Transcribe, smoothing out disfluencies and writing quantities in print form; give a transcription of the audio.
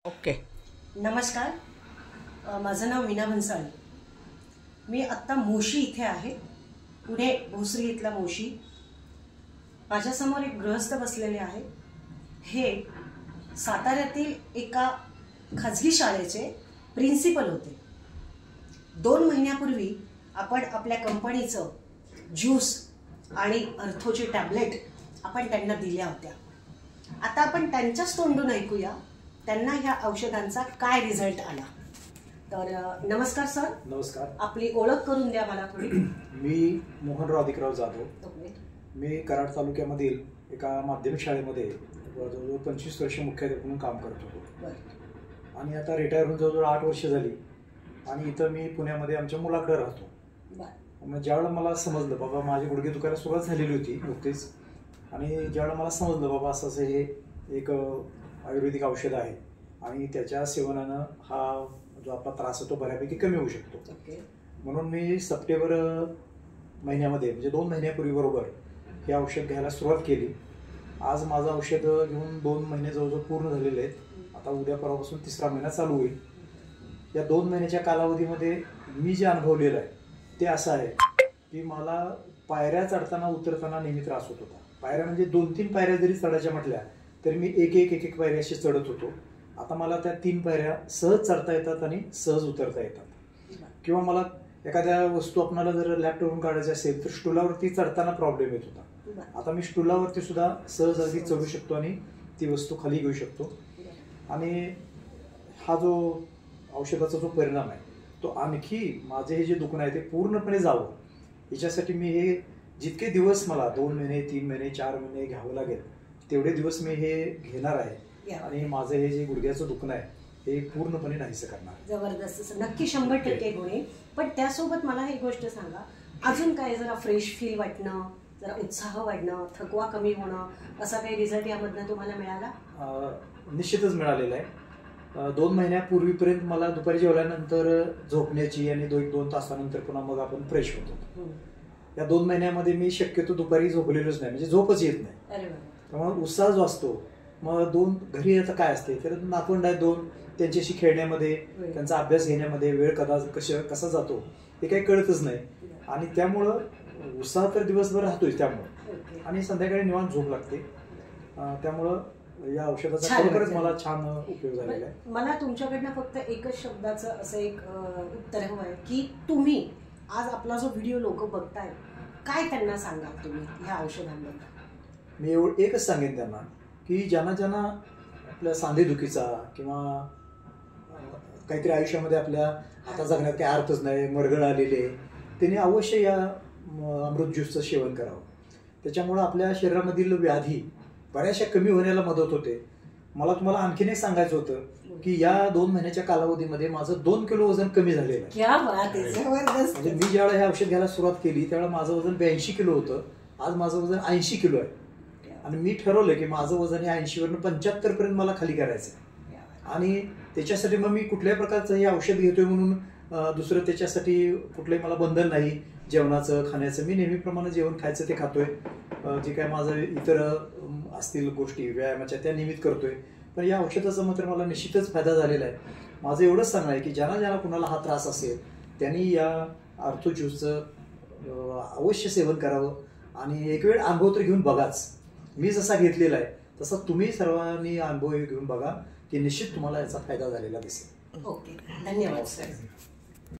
Okay. नमस्कार, माझं नाव मीना भन्साळी. मी आत्ता मोशी इथे आहे, पुणे भोसरी इथला मोशी. माझ्यासमोर एक गृहस्थ बसलेले आहे. हे साताऱ्यातील एका खाजगी शाळेचे प्रिन्सिपल होते. 2 महिन्यापूर्वी आपण आपल्या कंपनीचं ज्यूस आणि अर्थोची टॅबलेट आपण त्यांना दिल्या होत्या. आता आपण त्यांच्याच तोंडून ऐकूया त्यांना ह्या औषधांचा काय रिझल्ट आला. तर नमस्कार सर. नमस्कार. आपली ओळख करून द्या मला थोडी. मी मोहनराव अधिकराव जाधव. मी कराड तालुक्यामधील एका माध्यमिक शाळेमध्ये जवळजवळ 25 वर्ष मुख्याध्यापक म्हणून काम करत होतो आणि आता रिटायर होऊन जवळजवळ 8 वर्ष झाली आणि इथं मी पुण्यामध्ये आमच्या मुलाकडे राहतो. मग ज्यावेळेला मला समजलं बाबा माझे गुडघे दुखायला सुरुवात झालेली होती नुकतीच, आणि ज्यावेळेला मला समजलं बाबा असं हे एक आयुर्वेदिक औषध आहे आणि त्याच्या सेवनानं हा जो आपला त्रास होतो बऱ्यापैकी कमी होऊ शकतो. म्हणून मी सप्टेंबर महिन्यामध्ये म्हणजे 2 महिन्यापूर्वी बरोबर हे औषध घ्यायला सुरुवात केली. आज माझं औषध घेऊन 2 महिने जवळजवळ पूर्ण झालेले आहेत. आता उद्या परवापासून 3रा महिना चालू होईल. या 2 महिन्याच्या कालावधीमध्ये मी जे अनुभवलेलं आहे ते असं आहे की मला पायऱ्या चढताना उतरताना नेहमी त्रास होत होता. पायऱ्या म्हणजे 2-3 पायऱ्या जरी चढायच्या म्हटल्या तरी मी एक पायऱ्या अशी चढत होतो. आता मला त्या 3 पायऱ्या सहज चढता येतात आणि सहज उतरता येतात. किंवा मला एखाद्या वस्तू आपल्याला जर लॅपटॉपवरून काढायची असेल तर स्टूलावरती चढताना प्रॉब्लेम येत होता. आता मी स्टूलावरती सुद्धा सहज अगदी चढू शकतो आणि ती वस्तू खाली घेऊ शकतो. आणि हा जो औषधाचा जो परिणाम आहे तो आणखी माझे हे जे दुखणं आहे ते पूर्णपणे जावं याच्यासाठी मी हे जितके दिवस मला 2 महिने 3 महिने 4 महिने घ्यावं लागेल तेवढे दिवस मी हे घेणार आहे आणि माझं हे जे गुडघ्याचं दुखणं आहे हे पूर्णपणे नाहीसं करणार. जबरदस्त, नक्की 100% गुणी. पण त्यासोबत मला एक गोष्ट सांगा, अजून काय जरा फ्रेश फील वाटणं, जरा उत्साह वाढणं, थकवा कमी होणं, असा काही रिझल्ट यामधनं तुम्हाला मिळाला? निश्चितच मिळालेला आहे. 2 महिन्यापूर्वीपर्यंत मला दुपारी जेवल्यानंतर झोपण्याची आणि 2 तासानंतर पुन्हा मग आपण फ्रेश होतो. या 2 महिन्यामध्ये मी शक्यतो दुपारी झोपलेलोच नाही, म्हणजे झोपच येत नाही. त्यामुळे उत्साह जो असतो, मग घरी आता काय असते तर नातवंड आहेत 2, त्यांच्याशी खेळण्यामध्ये त्यांचा अभ्यास घेण्यामध्ये वेळ कसा जातो हे काही कळतच नाही. आणि त्यामुळं उत्साह तर दिवसभर राहतोय त्यामुळं, आणि संध्याकाळी निवांत झोप लागते. त्यामुळं या औषधाचा खरोखरच मला छान उपयोग झालेला आहे. मला तुमच्याकडनं फक्त एकच शब्दाचं असं एक उत्तर हवं आहे की तुम्ही आज आपला जो व्हिडिओ लोक बघताय काय त्यांना सांगाल तुम्ही ह्या औषधांबद्दल? मी एकच सांगेन त्यांना की ज्यांना आपल्या सांधेदुखीचा किंवा काहीतरी आयुष्यामध्ये आपल्या आता जगण्यात काही अर्थच नाही, मरगळ आलेले, त्यांनी अवश्य या अमृत ज्यूसचं सेवन करावं. त्याच्यामुळं आपल्या शरीरामधील व्याधी बऱ्याचशा कमी होण्याला मदत होते. मला तुम्हाला आणखीन एक सांगायचं होतं की या 2 महिन्याच्या कालावधीमध्ये माझं 2 किलो वजन कमी झालेलं आहे. म्हणजे मी ज्यावेळेला हे औषध घ्यायला सुरुवात केली त्यावेळेला माझं वजन 82 किलो होतं. आज माझं वजन 80 किलो आहे. आणि मी ठरवलं की माझं वजन हे 80वरून 75 पर्यंत मला खाली करायचं. आणि त्याच्यासाठी मग मी कुठल्याही प्रकारचं हे औषध घेतोय म्हणून दुसरं त्याच्यासाठी कुठलंही मला बंधन नाही जेवणाचं खाण्याचं. मी नेहमीप्रमाणे जेवण खायचं ते खातोय. जे काय माझं इतर असतील गोष्टी व्यायामाच्या त्या नियमित करतोय. पण या औषधाचा मात्र मला निश्चितच फायदा झालेला आहे. माझं एवढंच सांगणं आहे की ज्यांना कुणाला हा त्रास असेल त्यांनी या आर्थो ज्यूसचं अवश्य सेवन करावं आणि एक वेळ अनुभव तर घेऊन बघाच. मी जसा घेतलेला आहे तसा तुम्ही सर्वांनी अनुभव घेऊन बघा की निश्चित तुम्हाला याचा फायदा झालेला दिसेल. ओके, धन्यवाद सर.